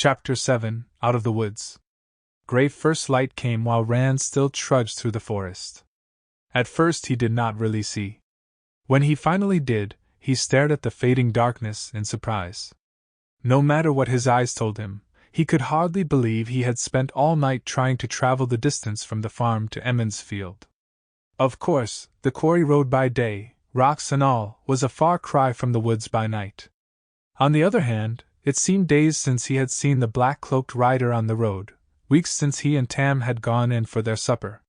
Chapter 7 Out of the Woods. Gray first light came while Rand still trudged through the forest. At first he did not really see. When he finally did, he stared at the fading darkness in surprise. No matter what his eyes told him, he could hardly believe he had spent all night trying to travel the distance from the farm to Emond's field. Of course, the quarry road by day, rocks and all, was a far cry from the woods by night. On the other hand, it seemed days since he had seen the black-cloaked rider on the road, weeks since he and Tam had gone in for their supper.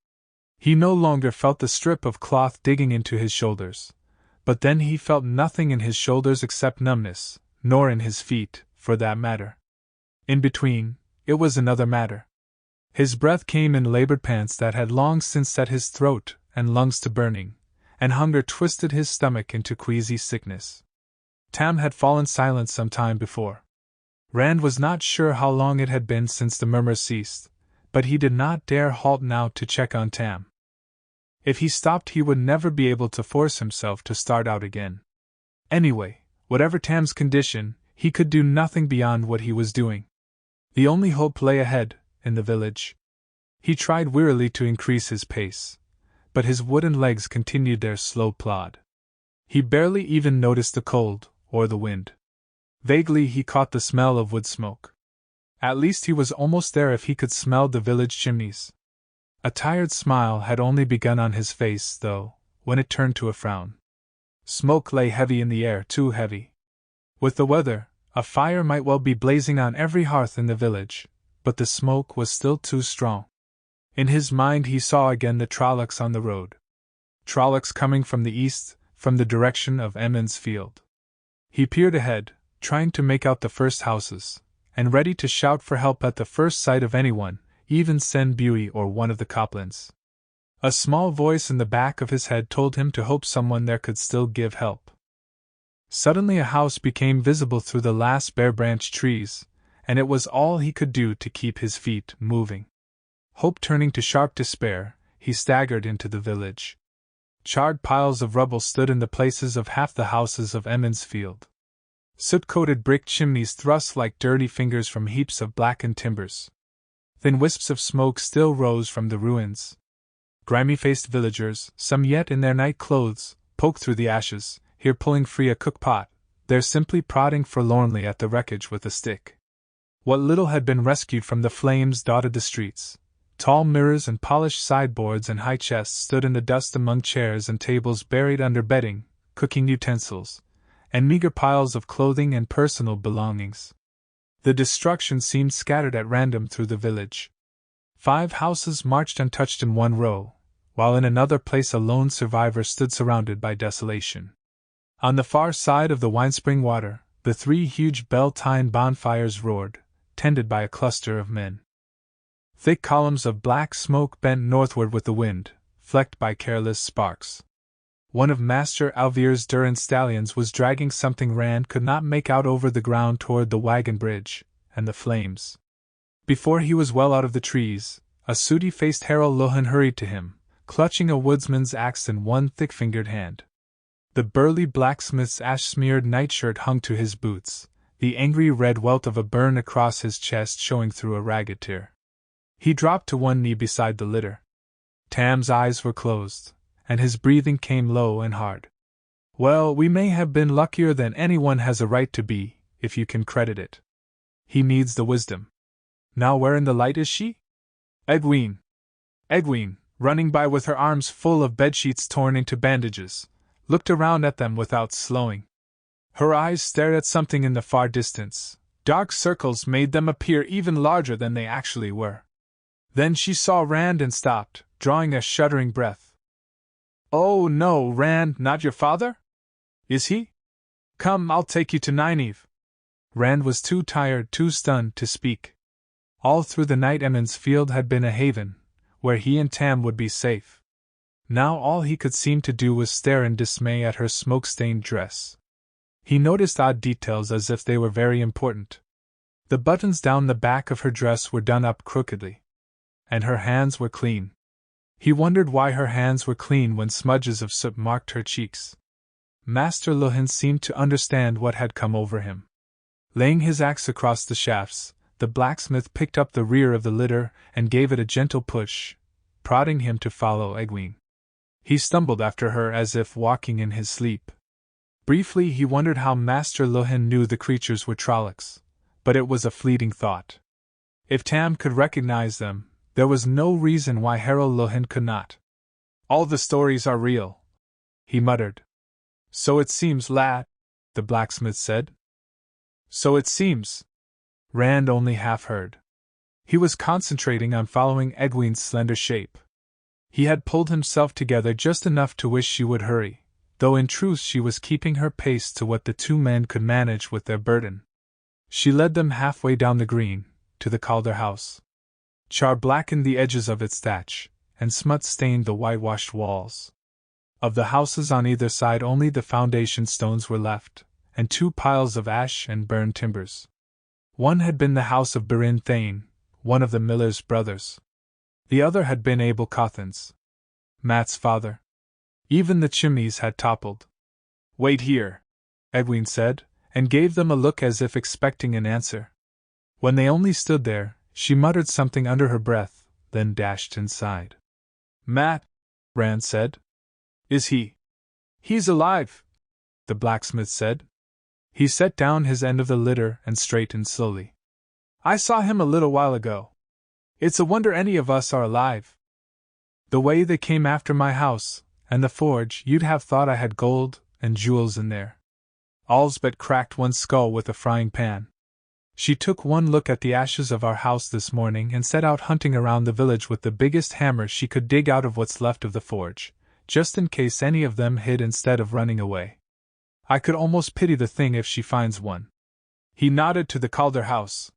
He no longer felt the strip of cloth digging into his shoulders, but then he felt nothing in his shoulders except numbness, nor in his feet, for that matter. In between, it was another matter. His breath came in labored pants that had long since set his throat and lungs to burning, and hunger twisted his stomach into queasy sickness. Tam had fallen silent some time before. Rand was not sure how long it had been since the murmurs ceased, but he did not dare halt now to check on Tam. If he stopped, he would never be able to force himself to start out again. Anyway, whatever Tam's condition, he could do nothing beyond what he was doing. The only hope lay ahead, in the village. He tried wearily to increase his pace, but his wooden legs continued their slow plod. He barely even noticed the cold, or the wind. Vaguely he caught the smell of wood smoke. At least he was almost there if he could smell the village chimneys. A tired smile had only begun on his face, though, when it turned to a frown. Smoke lay heavy in the air, too heavy. With the weather, a fire might well be blazing on every hearth in the village, but the smoke was still too strong. In his mind he saw again the Trollocs on the road. Trollocs coming from the east, from the direction of Emond's field. He peered ahead, trying to make out the first houses, and ready to shout for help at the first sight of anyone, even Sen Bui or one of the Coplans. A small voice in the back of his head told him to hope someone there could still give help. Suddenly a house became visible through the last bare-branched trees, and it was all he could do to keep his feet moving. Hope turning to sharp despair, he staggered into the village. Charred piles of rubble stood in the places of half the houses of Emond's field. Soot-coated brick chimneys thrust like dirty fingers from heaps of blackened timbers. Thin wisps of smoke still rose from the ruins. Grimy-faced villagers, some yet in their night clothes, poked through the ashes, here pulling free a cook-pot, there simply prodding forlornly at the wreckage with a stick. What little had been rescued from the flames dotted the streets. Tall mirrors and polished sideboards and high chests stood in the dust among chairs and tables buried under bedding, cooking utensils, and meager piles of clothing and personal belongings. The destruction seemed scattered at random through the village. 5 houses marched untouched in one row, while in another place a lone survivor stood surrounded by desolation. On the far side of the winespring water, the 3 huge bell-tined bonfires roared, tended by a cluster of men. Thick columns of black smoke bent northward with the wind, flecked by careless sparks. One of Master Alvir's Duran stallions was dragging something Rand could not make out over the ground toward the wagon bridge, and the flames. Before he was well out of the trees, a sooty-faced Harald Lohan hurried to him, clutching a woodsman's axe in one thick-fingered hand. The burly blacksmith's ash-smeared nightshirt hung to his boots, the angry red welt of a burn across his chest showing through a ragged tear. He dropped to one knee beside the litter. Tam's eyes were closed, and his breathing came low and hard. Well, we may have been luckier than anyone has a right to be, if you can credit it. He needs the wisdom. Now where in the light is she? Egwene, running by with her arms full of bedsheets torn into bandages, looked around at them without slowing. Her eyes stared at something in the far distance. Dark circles made them appear even larger than they actually were. Then she saw Rand and stopped, drawing a shuddering breath. Oh no, Rand, not your father? Is he? Come, I'll take you to Nynaeve. Rand was too tired, too stunned to speak. All through the night Emond's field had been a haven, where he and Tam would be safe. Now all he could seem to do was stare in dismay at her smoke-stained dress. He noticed odd details as if they were very important. The buttons down the back of her dress were done up crookedly. And her hands were clean. He wondered why her hands were clean when smudges of soot marked her cheeks. Master Lohan seemed to understand what had come over him. Laying his axe across the shafts, the blacksmith picked up the rear of the litter and gave it a gentle push, prodding him to follow Egwene. He stumbled after her as if walking in his sleep. Briefly he wondered how Master Lohan knew the creatures were Trollocs, but it was a fleeting thought. If Tam could recognize them, there was no reason why Herald Lohan could not. "All the stories are real," he muttered. "So it seems, lad," the blacksmith said. "So it seems." Rand only half heard. He was concentrating on following Egwene's slender shape. He had pulled himself together just enough to wish she would hurry, though in truth she was keeping her pace to what the two men could manage with their burden. She led them halfway down the green, to the Calder house. Char blackened the edges of its thatch, and smut stained the whitewashed walls. Of the houses on either side only the foundation stones were left, and 2 piles of ash and burned timbers. One had been the house of Birin Thane, one of the miller's brothers. The other had been Abel Cawthon's, Mat's father. Even the chimneys had toppled. "Wait here," Egwene said, and gave them a look as if expecting an answer. When they only stood there, she muttered something under her breath, then dashed inside. "Mat," Rand said. "Is he?" "He's alive," the blacksmith said. He set down his end of the litter and straightened slowly. "I saw him a little while ago. It's a wonder any of us are alive. The way they came after my house, and the forge, you'd have thought I had gold and jewels in there. All's but cracked one skull with a frying pan." She took one look at the ashes of our house this morning and set out hunting around the village with the biggest hammer she could dig out of what's left of the forge, just in case any of them hid instead of running away. I could almost pity the thing if she finds one. He nodded to the Calder house.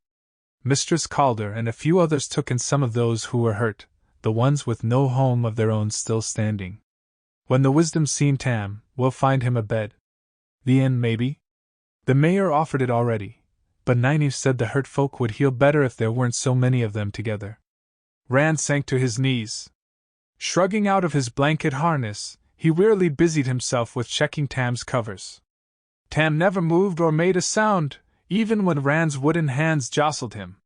Mistress Calder and a few others took in some of those who were hurt, the ones with no home of their own still standing. When the wisdom seen Tam, we'll find him a bed. The inn, maybe? The mayor offered it already, but Nynaeve said the hurt folk would heal better if there weren't so many of them together. Rand sank to his knees. Shrugging out of his blanket harness, he wearily busied himself with checking Tam's covers. Tam never moved or made a sound, even when Rand's wooden hands jostled him.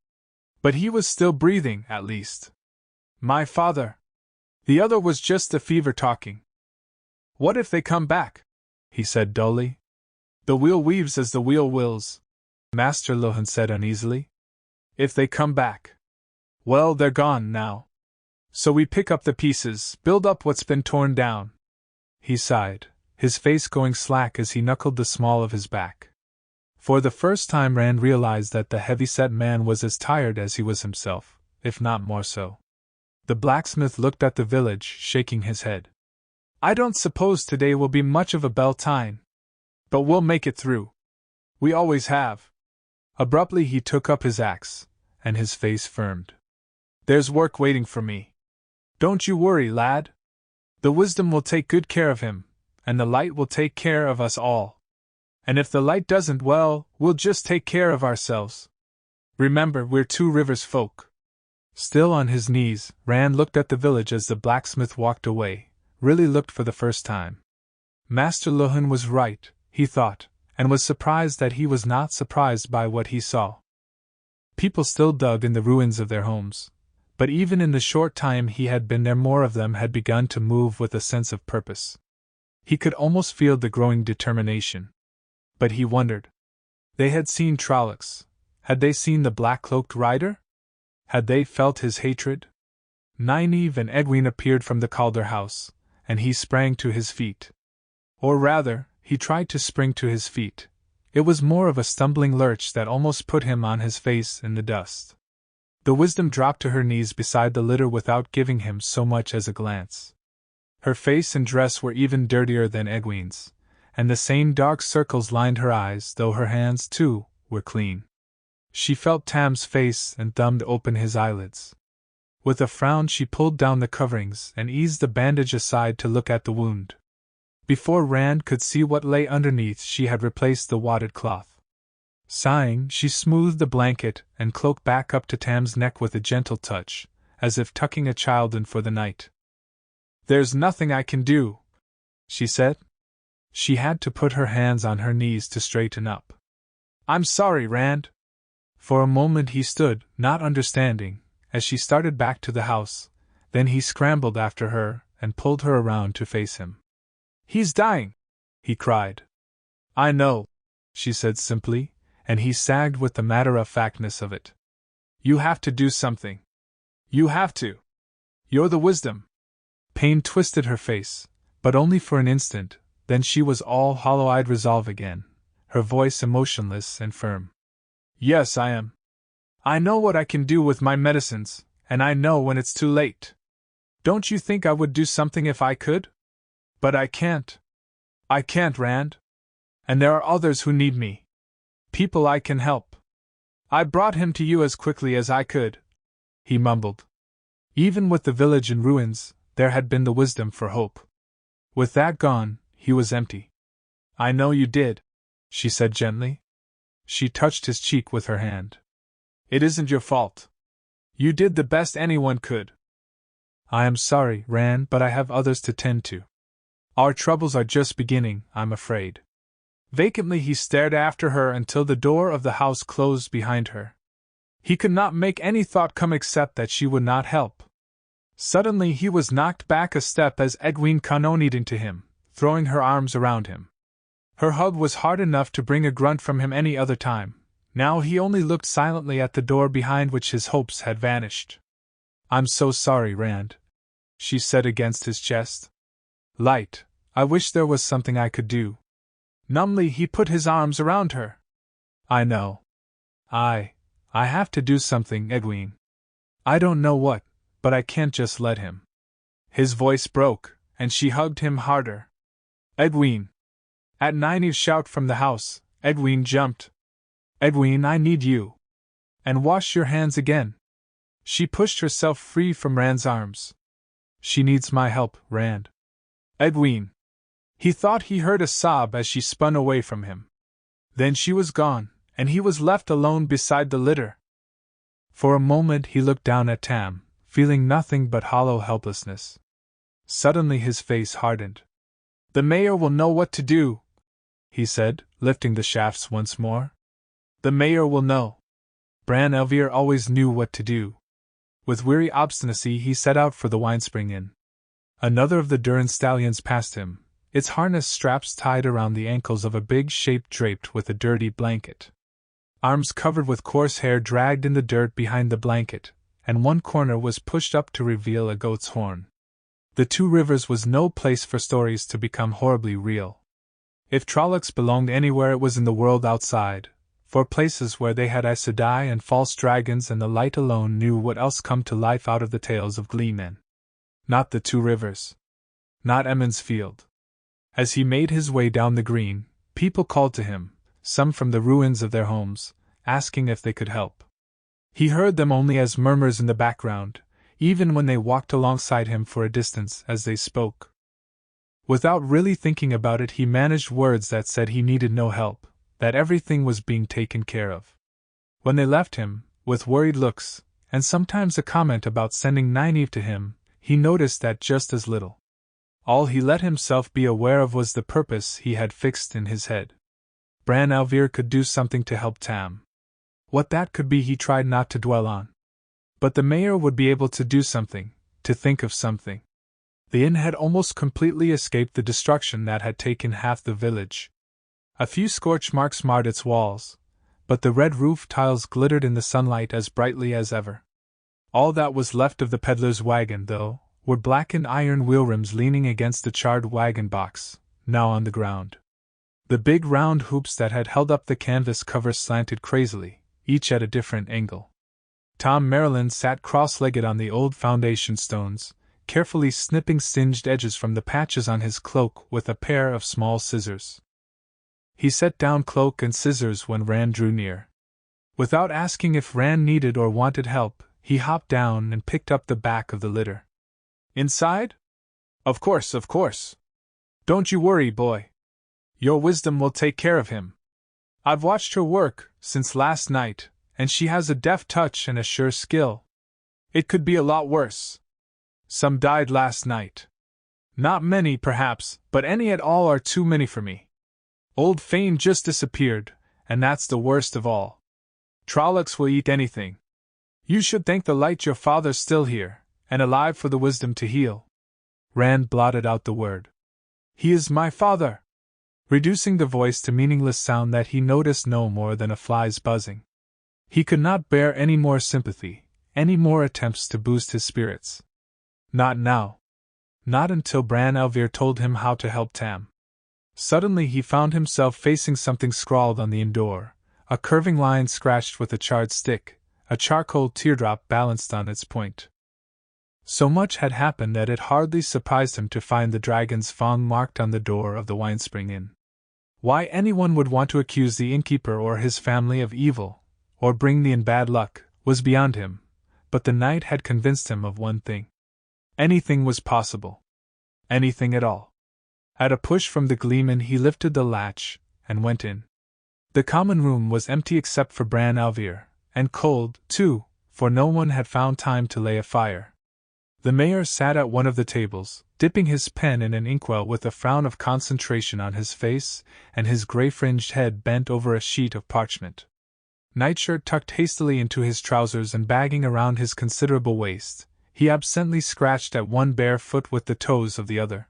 But he was still breathing, at least. "My father." The other was just the fever talking. "What if they come back?" he said dully. "The wheel weaves as the wheel wills," Master Lohan said uneasily. "If they come back. Well, they're gone now. So we pick up the pieces, build up what's been torn down." He sighed, his face going slack as he knuckled the small of his back. For the first time Rand realized that the heavy-set man was as tired as he was himself, if not more so. The blacksmith looked at the village, shaking his head. "I don't suppose today will be much of a Beltane. But we'll make it through. We always have." Abruptly he took up his axe, and his face firmed. "There's work waiting for me. Don't you worry, lad. The wisdom will take good care of him, and the light will take care of us all. And if the light doesn't, well, we'll just take care of ourselves. Remember, we're 2 rivers folk." Still on his knees, Rand looked at the village as the blacksmith walked away, really looked for the first time. Master Lohan was right, he thought, and was surprised that he was not surprised by what he saw. People still dug in the ruins of their homes, but even in the short time he had been there more of them had begun to move with a sense of purpose. He could almost feel the growing determination. But he wondered. They had seen Trollocs. Had they seen the black-cloaked rider? Had they felt his hatred? Nynaeve and Egwene appeared from the Calder house, and he sprang to his feet. Or rather, he tried to spring to his feet. It was more of a stumbling lurch that almost put him on his face in the dust. The wisdom dropped to her knees beside the litter without giving him so much as a glance. Her face and dress were even dirtier than Egwene's, and the same dark circles lined her eyes, though her hands, too, were clean. She felt Tam's face and thumbed open his eyelids. With a frown she pulled down the coverings and eased the bandage aside to look at the wound. Before Rand could see what lay underneath, she had replaced the wadded cloth. Sighing, she smoothed the blanket and cloak back up to Tam's neck with a gentle touch, as if tucking a child in for the night. "There's nothing I can do," she said. She had to put her hands on her knees to straighten up. "I'm sorry, Rand." For a moment he stood, not understanding, as she started back to the house, then he scrambled after her and pulled her around to face him. "He's dying!" he cried. "I know," she said simply, and he sagged with the matter-of-factness of it. "You have to do something. You have to. You're the wisdom." Pain twisted her face, but only for an instant, then she was all hollow-eyed resolve again, her voice emotionless and firm. "Yes, I am. I know what I can do with my medicines, and I know when it's too late. Don't you think I would do something if I could? But I can't. I can't, Rand. And there are others who need me. People I can help. I brought him to you as quickly as I could," he mumbled. Even with the village in ruins, there had been the wisdom for hope. With that gone, he was empty. "I know you did," she said gently. She touched his cheek with her hand. "It isn't your fault. You did the best anyone could." "I am sorry, Rand, but I have others to tend to. Our troubles are just beginning, I'm afraid." Vacantly he stared after her until the door of the house closed behind her. He could not make any thought come except that she would not help. Suddenly he was knocked back a step as Egwene cannonaded to him, throwing her arms around him. Her hug was hard enough to bring a grunt from him any other time. Now he only looked silently at the door behind which his hopes had vanished. "I'm so sorry, Rand," she said against his chest. "Light, I wish there was something I could do." Numbly he put his arms around her. "I know. I have to do something, Egwene. I don't know what, but I can't just let him." His voice broke, and she hugged him harder. "Egwene!" At Nynaeve's shout from the house, Egwene jumped. "Egwene, I need you. And wash your hands again." She pushed herself free from Rand's arms. "She needs my help, Rand." "Egwene!" He thought he heard a sob as she spun away from him. Then she was gone, and he was left alone beside the litter. For a moment he looked down at Tam, feeling nothing but hollow helplessness. Suddenly his face hardened. "The mayor will know what to do," he said, lifting the shafts once more. "The mayor will know." Bran Elvir always knew what to do. With weary obstinacy he set out for the Winespring Inn. Another of the Durin stallions passed him, its harness straps tied around the ankles of a big shape draped with a dirty blanket. Arms covered with coarse hair dragged in the dirt behind the blanket, and one corner was pushed up to reveal a goat's horn. The Two Rivers was no place for stories to become horribly real. If Trollocs belonged anywhere, it was in the world outside, for places where they had Aes Sedai and false dragons, and the light alone knew what else come to life out of the tales of gleemen. Not the Two Rivers. Not Emond's Field. As he made his way down the green, people called to him, some from the ruins of their homes, asking if they could help. He heard them only as murmurs in the background, even when they walked alongside him for a distance as they spoke. Without really thinking about it, he managed words that said he needed no help, that everything was being taken care of. When they left him, with worried looks, and sometimes a comment about sending Nynaeve to him, he noticed that just as little. All he let himself be aware of was the purpose he had fixed in his head. Bran Elvir could do something to help Tam. What that could be he tried not to dwell on. But the mayor would be able to do something, to think of something. The inn had almost completely escaped the destruction that had taken half the village. A few scorch marks marred its walls, but the red roof tiles glittered in the sunlight as brightly as ever. All that was left of the peddler's wagon, though, were blackened iron wheel rims leaning against the charred wagon box, now on the ground. The big round hoops that had held up the canvas cover slanted crazily, each at a different angle. Tom Maryland sat cross-legged on the old foundation stones, carefully snipping singed edges from the patches on his cloak with a pair of small scissors. He set down cloak and scissors when Rand drew near. Without asking if Rand needed or wanted help, he hopped down and picked up the back of the litter. "Inside?" Of course. Don't you worry, boy. Your wisdom will take care of him. I've watched her work since last night, and she has a deft touch and a sure skill. It could be a lot worse. Some died last night. Not many, perhaps, but any at all are too many for me. Old Fane just disappeared, and that's the worst of all. Trollocs will eat anything. You should thank the light your father's still here, and alive for the wisdom to heal. Rand blotted out the word. He is my father! Reducing the voice to meaningless sound that he noticed no more than a fly's buzzing. He could not bear any more sympathy, any more attempts to boost his spirits. Not now. Not until Bran Elvir told him how to help Tam. Suddenly he found himself facing something scrawled on the inn door, a curving line scratched with a charred stick, a charcoal teardrop balanced on its point. So much had happened that it hardly surprised him to find the dragon's fang marked on the door of the Winespring Inn. Why anyone would want to accuse the innkeeper or his family of evil, or bring the inn bad luck, was beyond him, but the night had convinced him of one thing. Anything was possible. Anything at all. At a push from the gleeman he lifted the latch, and went in. The common room was empty except for Bran Elvir, and cold, too, for no one had found time to lay a fire. The mayor sat at one of the tables, dipping his pen in an inkwell with a frown of concentration on his face, and his grey-fringed head bent over a sheet of parchment. Nightshirt tucked hastily into his trousers and bagging around his considerable waist, he absently scratched at one bare foot with the toes of the other.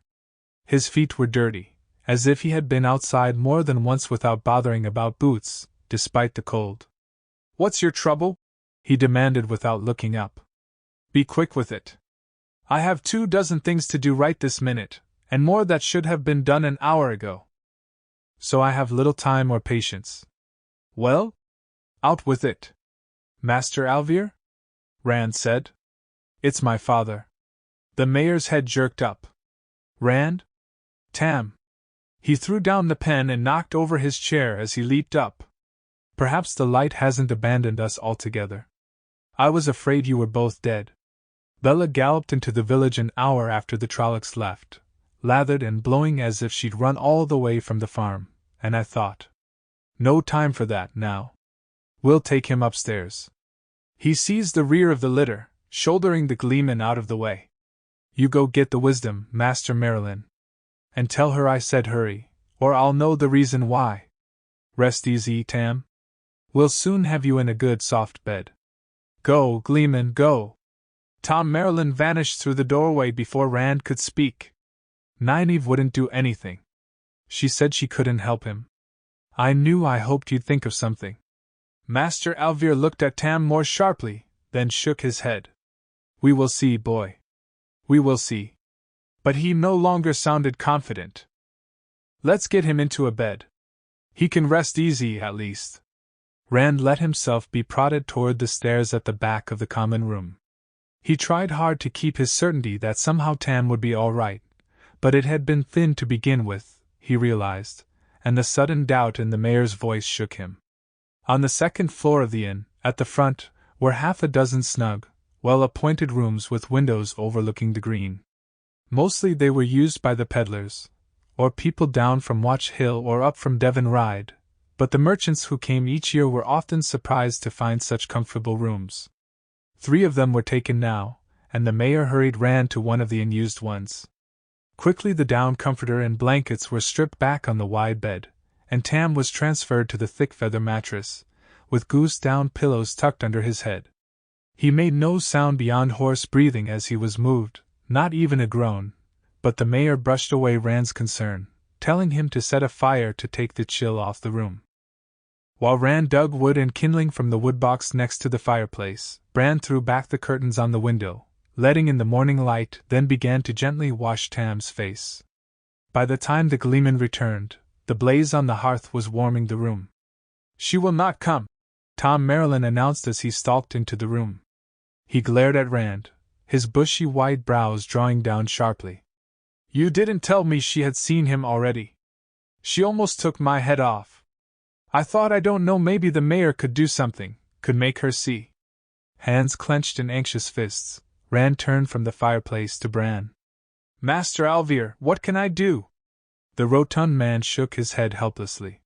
His feet were dirty, as if he had been outside more than once without bothering about boots, despite the cold. "What's your trouble?" he demanded without looking up. "Be quick with it. I have 24 things to do right this minute, and more that should have been done an hour ago. So I have little time or patience." "Well? Out with it." "Master Elvir?" Rand said. "It's my father." The mayor's head jerked up. "Rand? Tam." He threw down the pen and knocked over his chair as he leaped up. "Perhaps the light hasn't abandoned us altogether. I was afraid you were both dead." Bella galloped into the village an hour after the Trollocs left, lathered and blowing as if she'd run all the way from the farm, and I thought, no time for that now. We'll take him upstairs. He seized the rear of the litter, shouldering the gleeman out of the way. "You go get the wisdom, Master Merlin. And tell her I said hurry, or I'll know the reason why. Rest easy, Tam. We'll soon have you in a good soft bed. Go, gleeman, go." Tom Merlin vanished through the doorway before Rand could speak. Nynaeve wouldn't do anything. She said she couldn't help him. "I hoped you'd think of something." Master Elvir looked at Tam more sharply, then shook his head. "We will see, boy. We will see." But he no longer sounded confident. "Let's get him into a bed. He can rest easy, at least." Rand let himself be prodded toward the stairs at the back of the common room. He tried hard to keep his certainty that somehow Tam would be all right, but it had been thin to begin with, he realized, and the sudden doubt in the mayor's voice shook him. On the second floor of the inn, at the front, were 6 snug, well-appointed rooms with windows overlooking the green. Mostly they were used by the peddlers, or people down from Watch Hill or up from Devon Ride, but the merchants who came each year were often surprised to find such comfortable rooms. 3 of them were taken now, and the mayor hurried Rand to one of the unused ones. Quickly the down comforter and blankets were stripped back on the wide bed, and Tam was transferred to the thick feather mattress, with goose-down pillows tucked under his head. He made no sound beyond hoarse breathing as he was moved, not even a groan, but the mayor brushed away Rand's concern, telling him to set a fire to take the chill off the room. While Rand dug wood and kindling from the woodbox next to the fireplace, Bran threw back the curtains on the window, letting in the morning light, then began to gently wash Tam's face. By the time the gleeman returned, the blaze on the hearth was warming the room. "She will not come," Tom Merlin announced as he stalked into the room. He glared at Rand, his bushy white brows drawing down sharply. "You didn't tell me she had seen him already. She almost took my head off. I thought maybe the mayor could do something, could make her see." Hands clenched in anxious fists, Rand turned from the fireplace to Bran. "Master Elvir, what can I do?" The rotund man shook his head helplessly.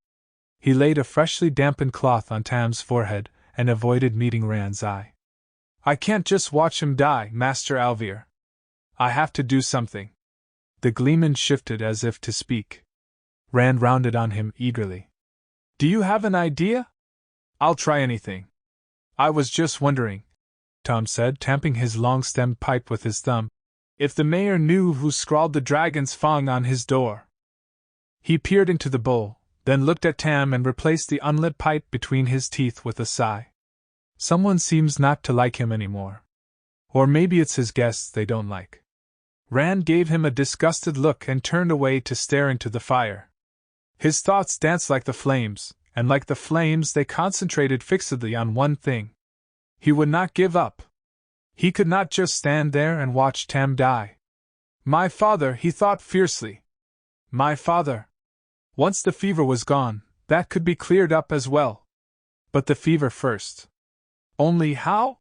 He laid a freshly dampened cloth on Tam's forehead and avoided meeting Rand's eye. "I can't just watch him die, Master Elvir. I have to do something." The gleeman shifted as if to speak. Rand rounded on him eagerly. "Do you have an idea? I'll try anything. I was just wondering, Tom said, tamping his long-stemmed pipe with his thumb, if the mayor knew who scrawled the dragon's fang on his door. He peered into the bowl, then looked at Tam and replaced the unlit pipe between his teeth with a sigh. Someone seems not to like him anymore. Or maybe it's his guests they don't like. Rand gave him a disgusted look and turned away to stare into the fire. His thoughts danced like the flames, and like the flames they concentrated fixedly on one thing. He would not give up. He could not just stand there and watch Tam die. My father, he thought fiercely. My father. Once the fever was gone, that could be cleared up as well. But the fever first. Only how?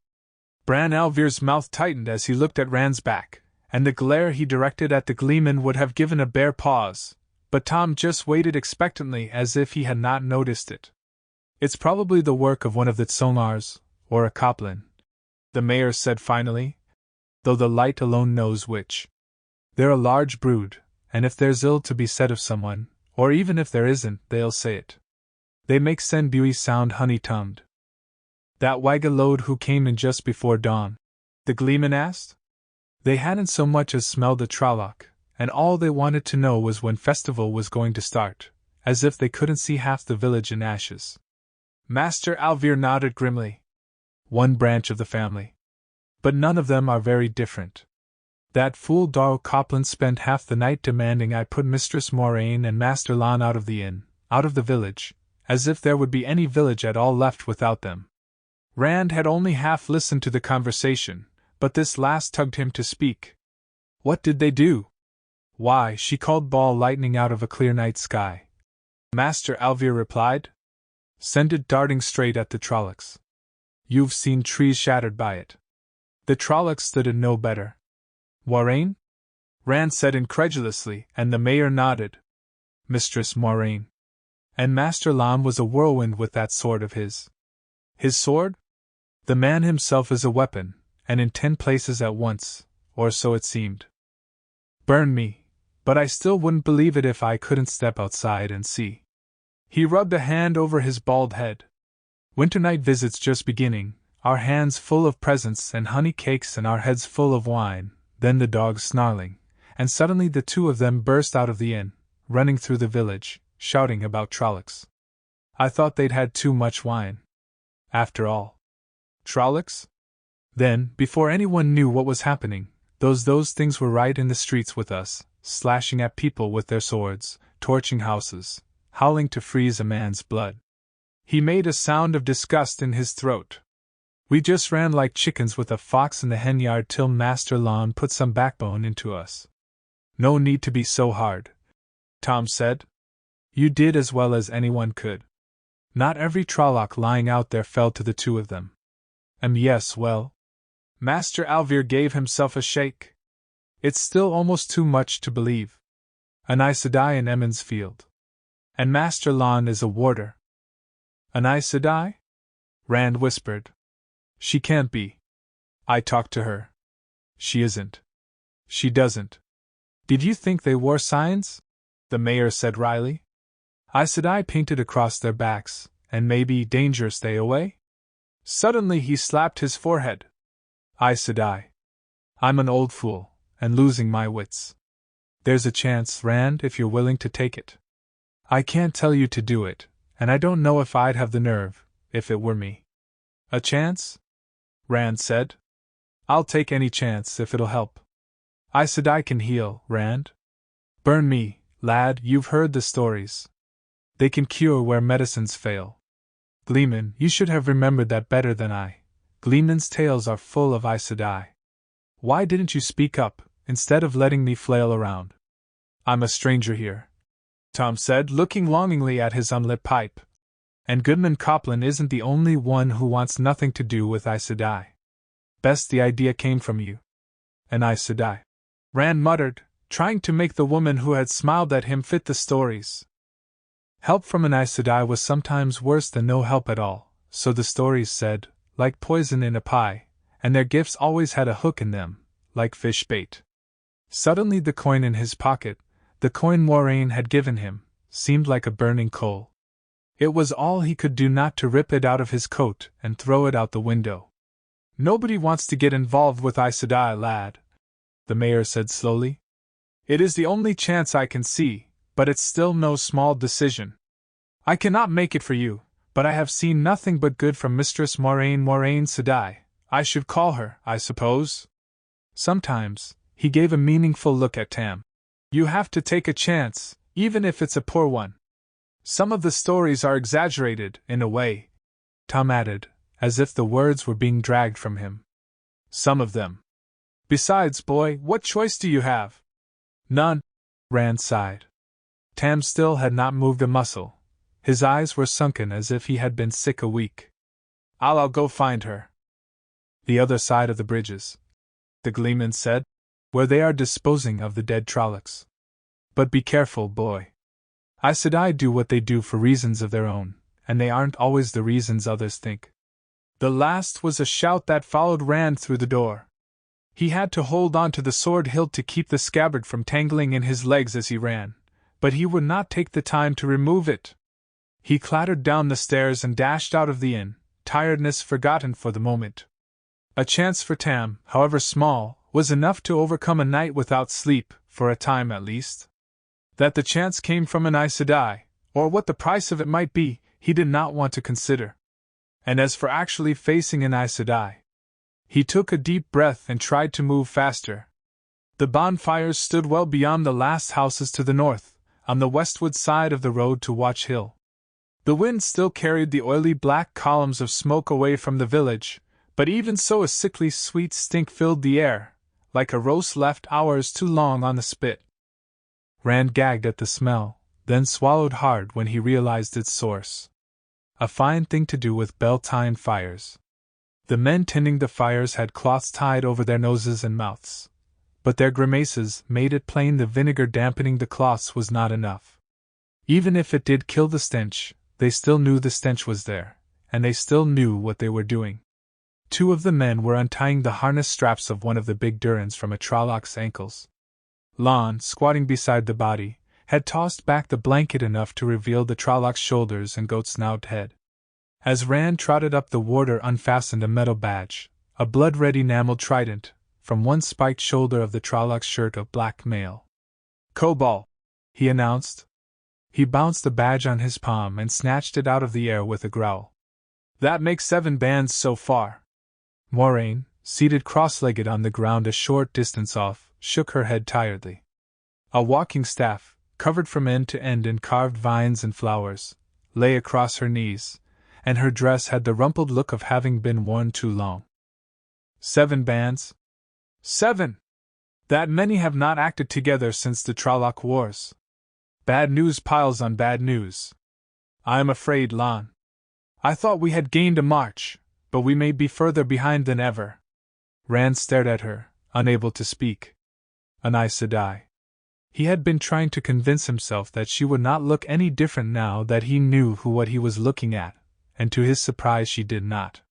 Bran al'Vir's mouth tightened as he looked at Rand's back, and the glare he directed at the gleeman would have given a bare pause, but Tom just waited expectantly as if he had not noticed it. It's probably the work of one of the Tsonars, or a Coplin, the mayor said finally, though the light alone knows which. They're a large brood, and if there's ill to be said of someone, or even if there isn't, they'll say it. They make Senbui sound honey-tongued. That Wagalode who came in just before dawn? The gleeman asked. They hadn't so much as smelled a Trolloc, and all they wanted to know was when festival was going to start, as if they couldn't see half the village in ashes. Master al'Vir nodded grimly. One branch of the family. But none of them are very different. That fool Darl Copland spent half the night demanding I put Mistress Moiraine and Master Lan out of the inn, out of the village, as if there would be any village at all left without them. Rand had only half listened to the conversation, but this last tugged him to speak. What did they do? Why, she called ball lightning out of a clear night sky. Master al'Vir replied. Send it darting straight at the Trollocs. You've seen trees shattered by it. The Trollocs stood it no better. Moiraine? Rand said incredulously, and the mayor nodded. Mistress Moiraine. And Master Lan was a whirlwind with that sword of his. His sword? The man himself is a weapon, and in 10 places at once, or so it seemed. Burn me, but I still wouldn't believe it if I couldn't step outside and see. He rubbed a hand over his bald head. Winter night visits just beginning, our hands full of presents and honey cakes and our heads full of wine, then the dogs snarling, and suddenly the two of them burst out of the inn, running through the village, shouting about Trollocs. I thought they'd had too much wine. After all. Trollocs? Then, before anyone knew what was happening, those things were right in the streets with us, slashing at people with their swords, torching houses, howling to freeze a man's blood. He made a sound of disgust in his throat. We just ran like chickens with a fox in the henyard till Master Lan put some backbone into us. No need to be so hard, Tom said. You did as well as anyone could. Not every Trolloc lying out there fell to the two of them. Yes, well. Master al'Vir gave himself a shake. It's still almost too much to believe. An Aes Sedai in Emond's field. And Master Lan is a warder. An Aes Sedai? Rand whispered. She can't be. I talked to her. She isn't. She doesn't. Did you think they wore signs? The mayor said wryly. Aes Sedai painted across their backs, and maybe danger stay away? Suddenly he slapped his forehead. Aes Sedai. I'm an old fool, and losing my wits. There's a chance, Rand, if you're willing to take it. I can't tell you to do it, and I don't know if I'd have the nerve, if it were me. A chance? Rand said. I'll take any chance if it'll help. Aes Sedai can heal, Rand. Burn me, lad, you've heard the stories. They can cure where medicines fail. Gleeman, you should have remembered that better than I. Gleeman's tales are full of Aes Sedai. Why didn't you speak up, instead of letting me flail around? I'm a stranger here, Tom said, looking longingly at his unlit pipe. And Goodman Copland isn't the only one who wants nothing to do with Aes Sedai. Best the idea came from you. An Aes Sedai, Rand muttered, trying to make the woman who had smiled at him fit the stories. Help from an Aes Sedai was sometimes worse than no help at all, so the stories said, like poison in a pie, and their gifts always had a hook in them, like fish bait. Suddenly the coin in his pocket, the coin Moiraine had given him, seemed like a burning coal. It was all he could do not to rip it out of his coat and throw it out the window. Nobody wants to get involved with Aes Sedai, lad, the mayor said slowly. It is the only chance I can see, but it's still no small decision. I cannot make it for you, but I have seen nothing but good from Mistress Moiraine Sedai, I should call her, I suppose. Sometimes, he gave a meaningful look at Tam. You have to take a chance, even if it's a poor one. Some of the stories are exaggerated, in a way, Tom added, as if the words were being dragged from him. Some of them. Besides, boy, what choice do you have? None, Rand sighed. Tam still had not moved a muscle. His eyes were sunken as if he had been sick a week. I'll go find her. The other side of the bridges, the Gleeman said, where they are disposing of the dead Trollocs. But be careful, boy. Aes Sedai do what they do for reasons of their own, and they aren't always the reasons others think. The last was a shout that followed Rand through the door. He had to hold on to the sword hilt to keep the scabbard from tangling in his legs as he ran, but he would not take the time to remove it. He clattered down the stairs and dashed out of the inn, tiredness forgotten for the moment. A chance for Tam, however small, was enough to overcome a night without sleep, for a time at least. That the chance came from an Aes Sedai, or what the price of it might be, he did not want to consider. And as for actually facing an Aes Sedai, he took a deep breath and tried to move faster. The bonfires stood well beyond the last houses to the north, on the westward side of the road to Watch Hill. The wind still carried the oily black columns of smoke away from the village, but even so a sickly sweet stink filled the air, like a roast left hours too long on the spit. Rand gagged at the smell, then swallowed hard when he realized its source. A fine thing to do with Beltane fires. The men tending the fires had cloths tied over their noses and mouths, but their grimaces made it plain the vinegar dampening the cloths was not enough. Even if it did kill the stench, they still knew the stench was there, and they still knew what they were doing. Two of the men were untying the harness straps of one of the big Durans from a Trolloc's ankles. Lon, squatting beside the body, had tossed back the blanket enough to reveal the Trolloc's shoulders and goat-snout head. As Rand trotted up, the warder unfastened a metal badge, a blood-red enameled trident, from one spiked shoulder of the Trolloc's shirt of black mail. "Cobalt," he announced. He bounced the badge on his palm and snatched it out of the air with a growl. "That makes 7 bands so far." Moiraine, seated cross-legged on the ground a short distance off, shook her head tiredly. A walking staff, covered from end to end in carved vines and flowers, lay across her knees, and her dress had the rumpled look of having been worn too long. 7 bands? 7! That many have not acted together since the Trolloc Wars. Bad news piles on bad news. I am afraid, Lon. I thought we had gained a march, but we may be further behind than ever. Rand stared at her, unable to speak. An Aes Sedai. He had been trying to convince himself that she would not look any different now that he knew what he was looking at, and to his surprise she did not.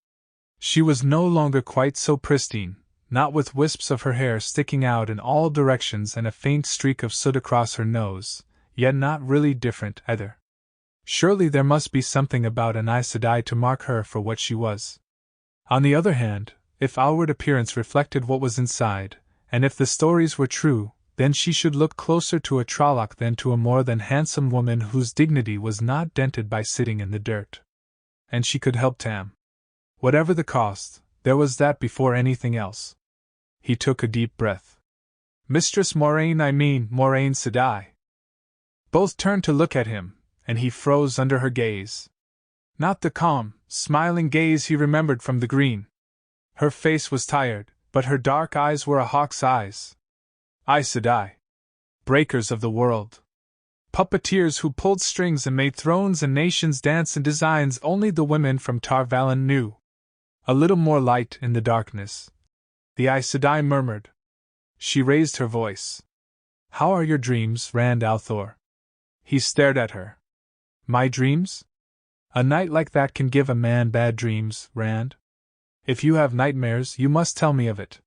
She was no longer quite so pristine, not with wisps of her hair sticking out in all directions and a faint streak of soot across her nose, yet not really different either. Surely there must be something about an Aes Sedai to mark her for what she was. On the other hand, if outward appearance reflected what was inside, and if the stories were true, then she should look closer to a Trolloc than to a more than handsome woman whose dignity was not dented by sitting in the dirt. And she could help Tam. Whatever the cost, there was that before anything else. He took a deep breath. Mistress Moiraine Sedai. Both turned to look at him, and he froze under her gaze. Not the calm, smiling gaze he remembered from the green. Her face was tired, but her dark eyes were a hawk's eyes. Aes Sedai. Breakers of the world. Puppeteers who pulled strings and made thrones and nations dance in designs only the women from Tar Valon knew. A little more light in the darkness. The Aes Sedai murmured. She raised her voice. How are your dreams, Rand al'Thor? He stared at her. My dreams? A night like that can give a man bad dreams, Rand. If you have nightmares, you must tell me of it.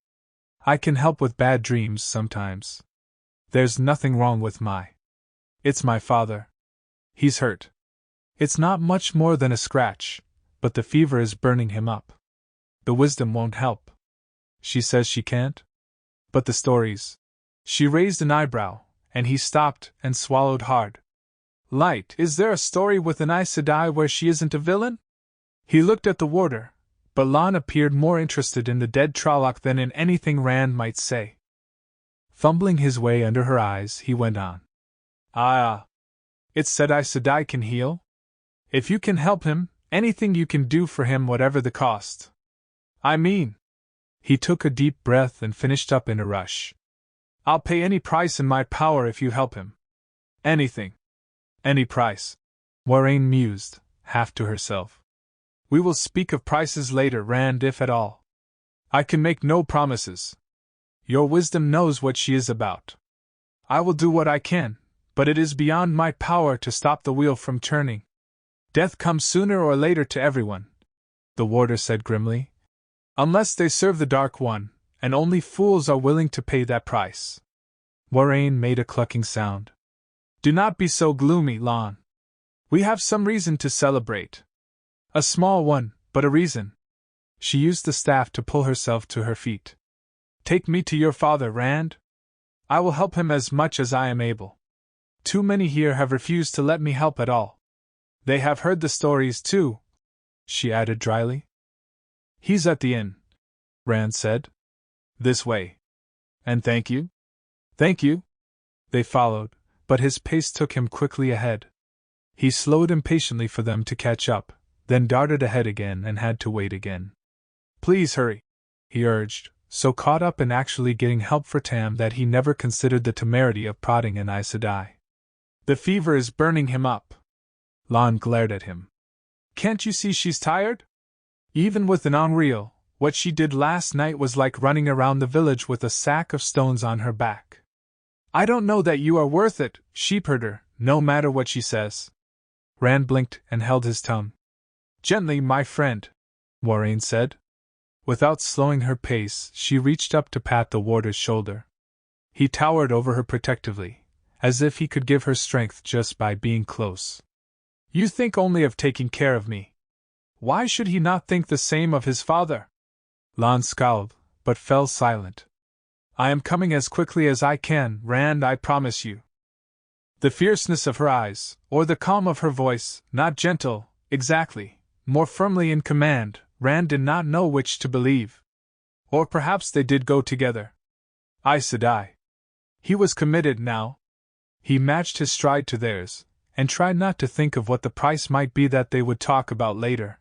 I can help with bad dreams sometimes. There's nothing wrong with It's my father. He's hurt. It's not much more than a scratch, but the fever is burning him up. The wisdom won't help. She says she can't? But the stories. She raised an eyebrow, and he stopped and swallowed hard. Light, is there a story with an Aes Sedai where she isn't a villain? He looked at the warder, but Lon appeared more interested in the dead Trolloc than in anything Rand might say. Fumbling his way under her eyes, he went on. It's said Aes Sedai can heal? If you can help him, anything you can do for him, whatever the cost. I mean. He took a deep breath and finished up in a rush. I'll pay any price in my power if you help him. Anything. Any price. Moiraine mused, half to herself. We will speak of prices later, Rand, if at all. I can make no promises. Your wisdom knows what she is about. I will do what I can, but it is beyond my power to stop the wheel from turning. Death comes sooner or later to everyone, the warder said grimly. Unless they serve the Dark One, and only fools are willing to pay that price. Moiraine made a clucking sound. Do not be so gloomy, Lon. We have some reason to celebrate. A small one, but a reason. She used the staff to pull herself to her feet. Take me to your father, Rand. I will help him as much as I am able. Too many here have refused to let me help at all. They have heard the stories too, she added dryly. He's at the inn, Rand said. This way. And thank you? Thank you. They followed, but his pace took him quickly ahead. He slowed impatiently for them to catch up, then darted ahead again and had to wait again. Please hurry, he urged, so caught up in actually getting help for Tam that he never considered the temerity of prodding an Aes Sedai. The fever is burning him up. Lon glared at him. Can't you see she's tired? Even with an unreal, what she did last night was like running around the village with a sack of stones on her back. I don't know that you are worth it, sheepherder, no matter what she says. Rand blinked and held his tongue. Gently, my friend, Moiraine said. Without slowing her pace, she reached up to pat the warder's shoulder. He towered over her protectively, as if he could give her strength just by being close. You think only of taking care of me. Why should he not think the same of his father? Lon scowled, but fell silent. I am coming as quickly as I can, Rand, I promise you. The fierceness of her eyes, or the calm of her voice, not gentle, exactly, more firmly in command, Rand did not know which to believe. Or perhaps they did go together. Aes Sedai. He was committed now. He matched his stride to theirs, and tried not to think of what the price might be that they would talk about later.